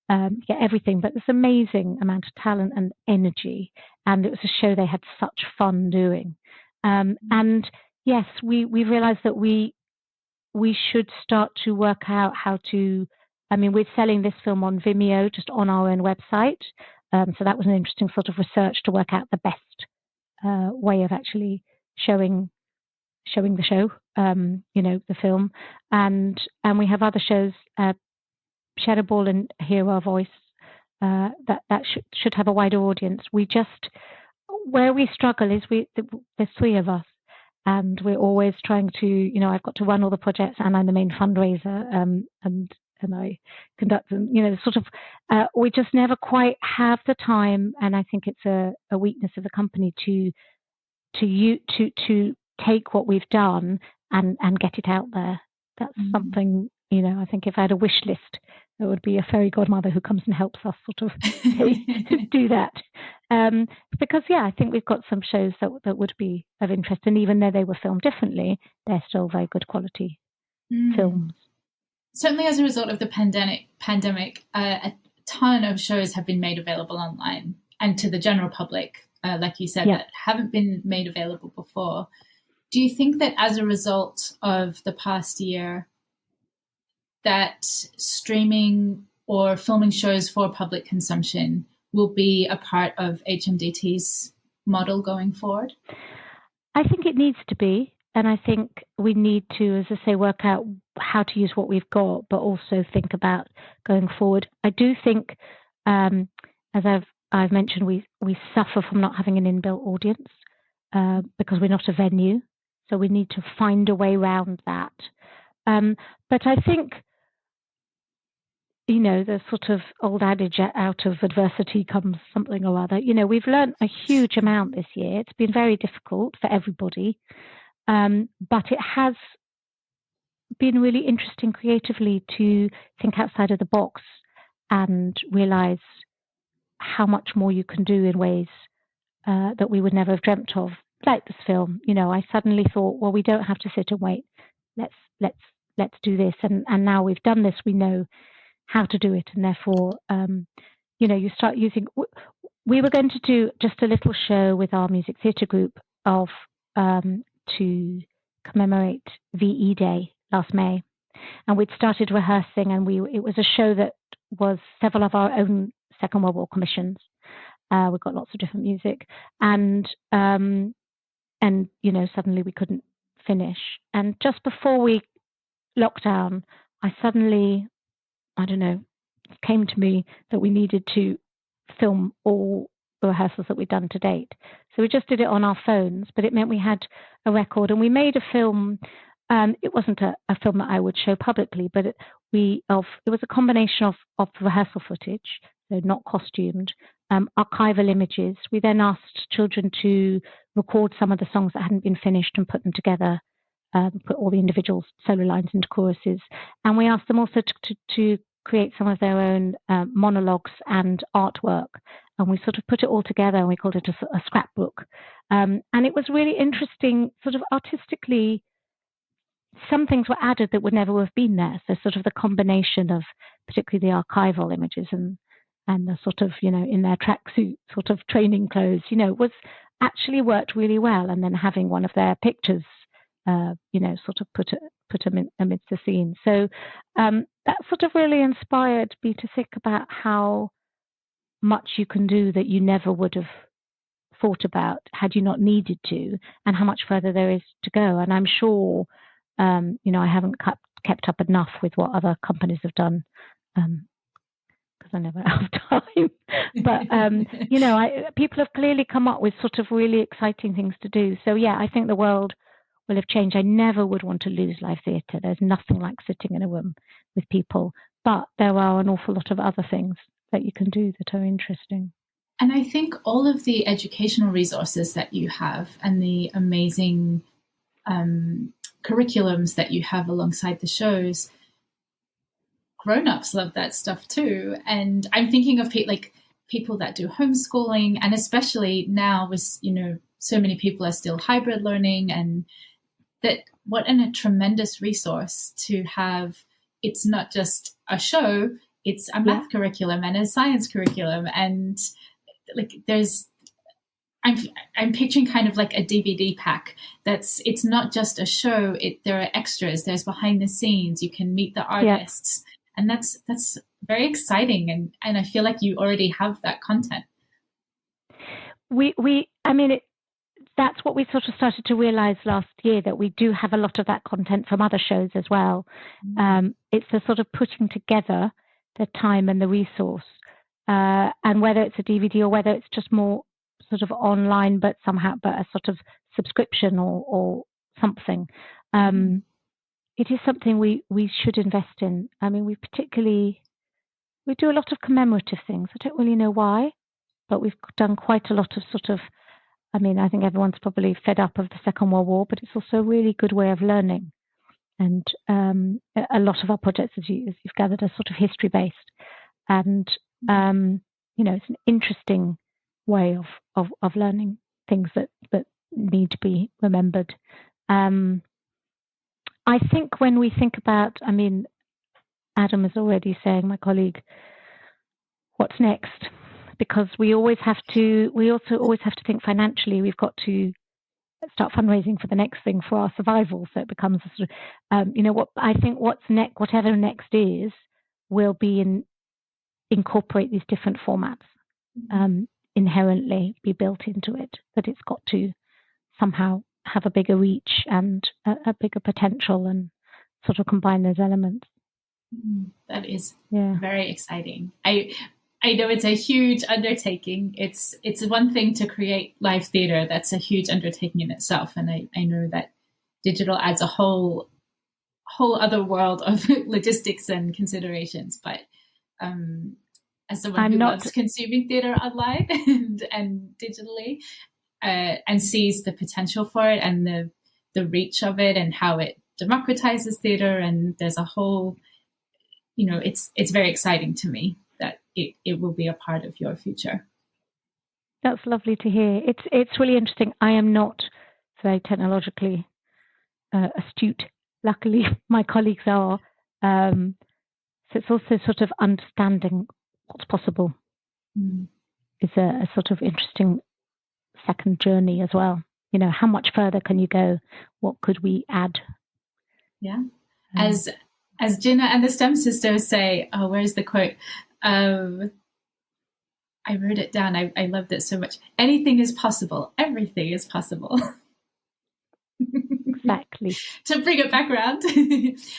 you get everything. But there's an amazing amount of talent and energy. And it was a show they had such fun doing. And yes, we realized that we should start to work out how to, we're selling this film on Vimeo, just on our own website. So that was an interesting sort of research to work out the best way of actually showing the show, the film. And we have other shows, Shadow Ball and Hear Our Voice, that should have a wider audience. Where we struggle is there's three of us. And we're always trying to, I've got to run all the projects, and I'm the main fundraiser, and I conduct them, we just never quite have the time. And I think it's a weakness of the company to take what we've done and get it out there. That's something, I think if I had a wish list, there would be a fairy godmother who comes and helps us sort of do that. Because, I think we've got some shows that would be of interest. And even though they were filmed differently, they're still very good quality films. Certainly as a result of the pandemic, a ton of shows have been made available online and to the general public, like you said, that haven't been made available before. Do you think that as a result of the past year, that streaming or filming shows for public consumption will be a part of HMDT's model going forward? I think it needs to be. And I think we need to, as I say, work out how to use what we've got, but also think about going forward. I do think, as I've mentioned, we suffer from not having an inbuilt audience because we're not a venue. So we need to find a way around that. But I think, the sort of old adage, out of adversity comes something or other. We've learned a huge amount this year. It's been very difficult for everybody. But it has been really interesting creatively to think outside of the box and realize how much more you can do in ways that we would never have dreamt of, like this film. I suddenly thought, well, we don't have to sit and wait. Let's do this. And now we've done this, we know how to do it. And therefore, you start using. We were going to do just a little show with our music theatre group to commemorate VE Day last May, and we'd started rehearsing, and it was a show that was several of our own Second World War commissions. We've got lots of different music, and suddenly we couldn't finish. And just before we locked down, I suddenly, it came to me that we needed to film all the rehearsals that we'd done to date. So we just did it on our phones, but it meant we had a record, and we made a film. It wasn't a film that I would show publicly, but it was a combination of rehearsal footage, so not costumed, archival images. We then asked children to record some of the songs that hadn't been finished and put them together, put all the individual solo lines into choruses. And we asked them also to create some of their own monologues and artwork. And we sort of put it all together and we called it a scrapbook. And it was really interesting, sort of artistically. Some things were added that would never have been there. So sort of the combination of particularly the archival images and the sort of, in their tracksuit sort of training clothes, was actually worked really well. And then having one of their pictures, sort of put them amidst the scene. So that sort of really inspired me to think about how much you can do that you never would have thought about had you not needed to, and how much further there is to go. And I'm sure, I haven't kept up enough with what other companies have done, because I never have time. But, people have clearly come up with sort of really exciting things to do. So, yeah, I think the world will have changed. I never would want to lose live theatre. There's nothing like sitting in a room with people. But there are an awful lot of other things that you can do that are interesting. And I think all of the educational resources that you have and the amazing curriculums that you have alongside the shows, grown-ups love that stuff too. And I'm thinking of people that do homeschooling, and especially now with, so many people are still hybrid learning, and that what a tremendous resource to have. It's not just a show, it's a math curriculum and a science curriculum. And I'm picturing kind of like a DVD pack it's not just a show. There are extras, there's behind the scenes, you can meet the artists. And that's very exciting. And I feel like you already have that content. That's what we sort of started to realize last year, that we do have a lot of that content from other shows as well. It's the sort of putting together the time and the resource, and whether it's a DVD or whether it's just more sort of online, but a sort of subscription or something. It is something we should invest in. I mean, we do a lot of commemorative things. I don't really know why, but we've done quite a lot of sort of, I think everyone's probably fed up of the Second World War, but it's also a really good way of learning. And a lot of our projects, as you've gathered, are sort of history-based. And, it's an interesting way of learning things that need to be remembered. I think when we think about, Adam is already saying, my colleague, what's next? Because we also always have to think financially. We've got to start fundraising for the next thing for our survival. So it becomes a sort of, I think what's next, whatever next is, will be incorporate these different formats, inherently be built into it, that it's got to somehow have a bigger reach and a bigger potential, and sort of combine those elements. That is very exciting. I know it's a huge undertaking. It's one thing to create live theater. That's a huge undertaking in itself. And I know that digital adds a whole other world of logistics and considerations. But as someone who loves consuming theater online and digitally, and sees the potential for it and the reach of it and how it democratizes theater, and there's a whole, it's very exciting to me that it will be a part of your future. That's lovely to hear. It's really interesting. I am not very technologically astute. Luckily, my colleagues are. So it's also sort of understanding what's possible. Is a sort of interesting second journey as well. How much further can you go? What could we add? Yeah. As Jina and the STEM sisters say, where's the quote? I wrote it down. I loved it so much. Anything is possible. Everything is possible. Exactly. To bring it back around.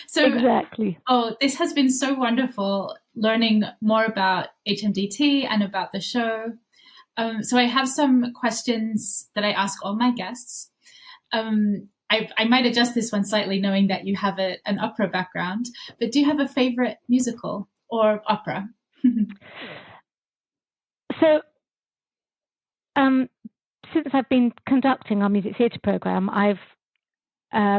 So exactly. This has been so wonderful, learning more about HMDT and about the show. So I have some questions that I ask all my guests. I might adjust this one slightly, knowing that you have an opera background, but do you have a favorite musical or opera? So, since I've been conducting our music theatre program, I've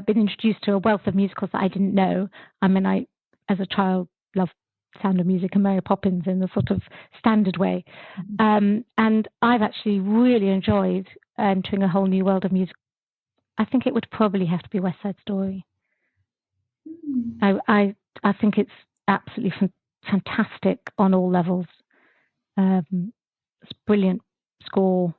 been introduced to a wealth of musicals that I didn't know. I, as a child, loved Sound of Music and Mary Poppins in the sort of standard way. And I've actually really enjoyed entering a whole new world of music. I think it would probably have to be West Side Story. I think it's absolutely fantastic on all levels. It's brilliant score.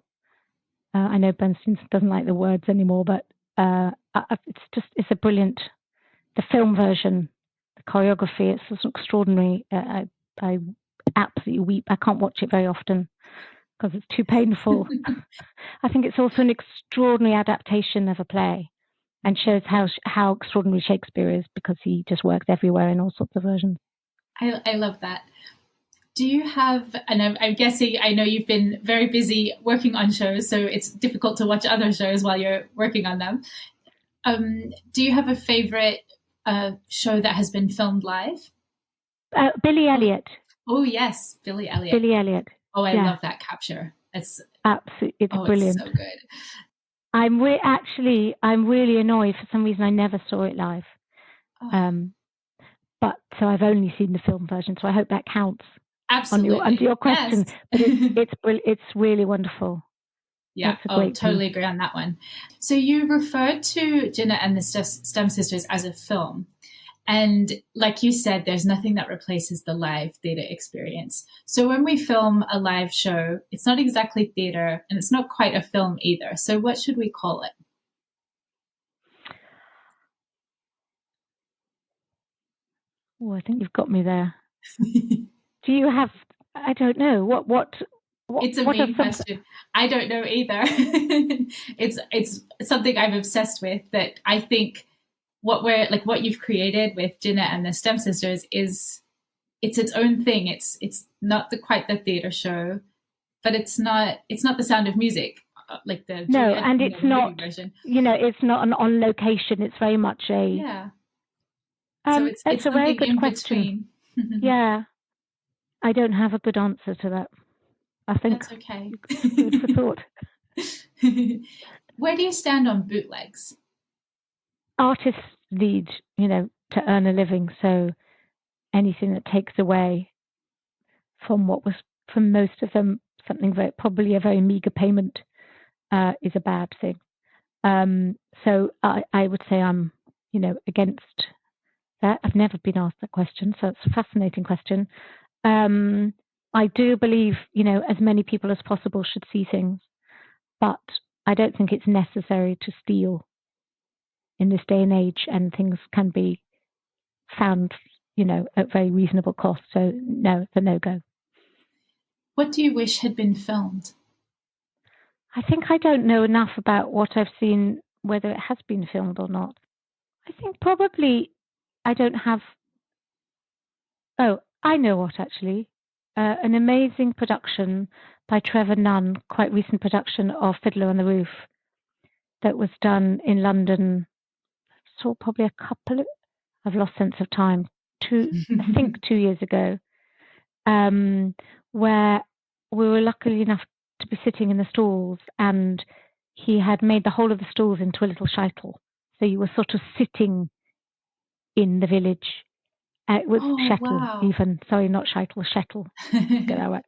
I know Bernstein doesn't like the words anymore, but it's a brilliant. The film version, the choreography, it's just extraordinary. I absolutely weep. I can't watch it very often because it's too painful. I think it's also an extraordinary adaptation of a play, and shows how extraordinary Shakespeare is, because he just works everywhere in all sorts of versions. I love that. Do you have, and I'm guessing, I know you've been very busy working on shows, so it's difficult to watch other shows while you're working on them. Do you have a favorite show that has been filmed live? Billy Elliot. Oh yes, Billy Elliot. Billy Elliot. Oh, I love that capture. It's absolutely, it's brilliant. It's so good. I'm really annoyed for some reason I never saw it live. But so I've only seen the film version, so I hope that counts. Absolutely. On your question. Yes. But it's really wonderful. Yeah, totally agree on that one. So you referred to Jina and the STEM Sisters as a film. And like you said, there's nothing that replaces the live theatre experience. So when we film a live show, it's not exactly theatre and it's not quite a film either. So what should we call it? Oh, I think you've got me there. Do you have, I don't know, what it's a main question. I don't know either. It's something I'm obsessed with, that I think what you've created with Jina and the STEM Sisters it's its own thing. It's not quite the theatre show, but it's not the Sound of Music like the and it's not version. It's not an on location. It's very much a So it's a very good in question. Between. Yeah, I don't have a good answer to that. I think that's okay. Food for thought. Where do you stand on bootlegs? Artists need, to earn a living. So anything that takes away from what was, from most of them, something probably a very meager payment, is a bad thing. So I would say I'm, against that. I've never been asked that question, so it's a fascinating question. I do believe, as many people as possible should see things, but I don't think it's necessary to steal in this day and age, and things can be found, at very reasonable cost. So no, it's a no-go. What do you wish had been filmed? I think I don't know enough about what I've seen, whether it has been filmed or not. I think probably I don't have... Oh, I know what, actually. An amazing production by Trevor Nunn, quite recent production of Fiddler on the Roof, that was done in London. Saw probably a couple of... I've lost sense of time. I think 2 years ago, where we were lucky enough to be sitting in the stalls, and he had made the whole of the stalls into a little shuttle. So you were sort of sitting in the village. It was shuttle, wow. even. Sorry, not shuttle, shuttle. Get that right.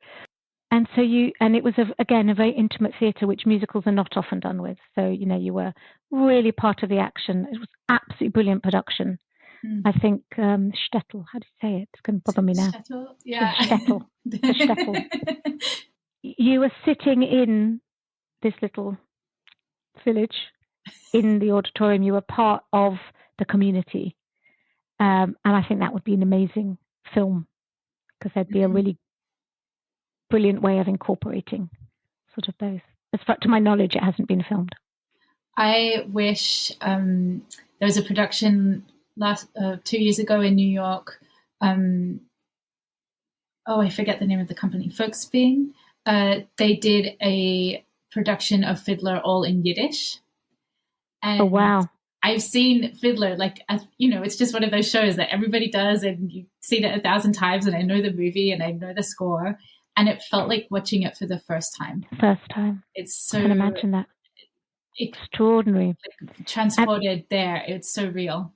And so it was, again, a very intimate theatre, which musicals are not often done with. So, you were really part of the action. It was absolutely brilliant production. I think shtetl, how do you say it? It's going to bother me now. Shtetl? Yeah. Shtetl. The shtetl. You were sitting in this little village in the auditorium. You were part of the community. And I think that would be an amazing film, because there'd be a really brilliant way of incorporating sort of both. As far to my knowledge, it hasn't been filmed. I wish there was a production 2 years ago in New York. I forget the name of the company. Volksbeen. They did a production of Fiddler all in Yiddish. And oh wow! I've seen Fiddler, it's just one of those shows that everybody does, and you've seen it 1,000 times, and I know the movie and I know the score, and it felt like watching it for the first time. It's so... I can imagine that. Extraordinary. Transported there. It's so real.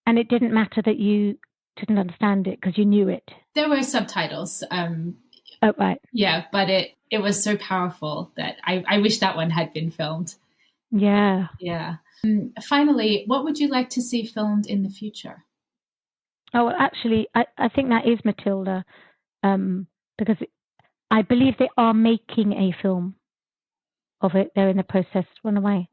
And it didn't matter that you didn't understand it because you knew it? There were subtitles. Oh, right. Yeah, but it was so powerful that I wish that one had been filmed. Yeah. Yeah. Finally, what would you like to see filmed in the future? Oh, well, actually, I think that is Matilda, because I believe they are making a film of it. They're in the process. One of my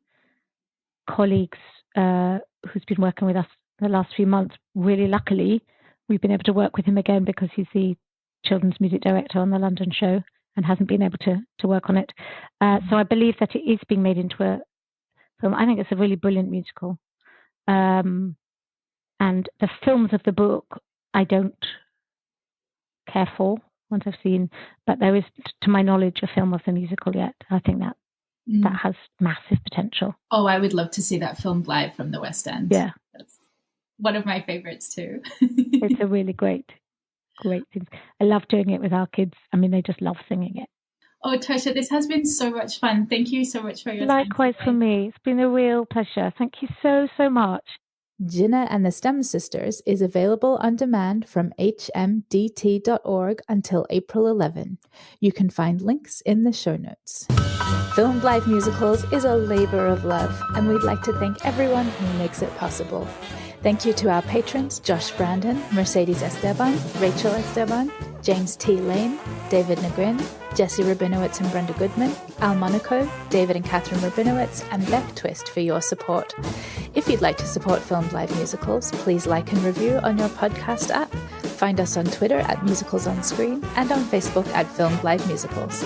colleagues who's been working with us the last few months, really luckily, we've been able to work with him again because he's the children's music director on the London show and hasn't been able to work on it. So I believe that it is being made into a film. I think it's a really brilliant musical. And the films of the book, I don't care for once I've seen, but there is, to my knowledge, a film of the musical yet. I think that has massive potential. Oh, I would love to see that filmed live from the West End. Yeah. That's one of my favorites too. It's a really great thing. I love doing it with our kids. I mean, they just love singing it. Oh, Tertia, this has been so much fun. Thank you so much for your time. Likewise for me. It's been a real pleasure. Thank you so, so much. Jina and the STEM Sisters is available on demand from hmdt.org until April 11. You can find links in the show notes. Filmed Live Musicals is a labor of love, and we'd like to thank everyone who makes it possible. Thank you to our patrons Josh Brandon, Mercedes Esteban, Rachel Esteban, James T. Lane, David Negrin, Jesse Rabinowitz and Brenda Goodman, Al Monaco, David and Catherine Rabinowitz, and Beck Twist for your support. If you'd like to support Filmed Live Musicals, please like and review on your podcast app. Find us on Twitter at Musicals on Screen and on Facebook at Filmed Live Musicals.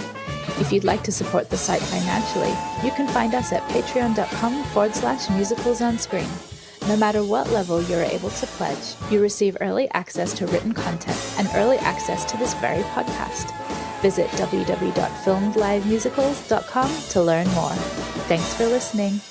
If you'd like to support the site financially, you can find us at patreon.com/musicals on screen. No matter what level you're able to pledge, you receive early access to written content and early access to this very podcast. Visit www.filmedlivemusicals.com to learn more. Thanks for listening.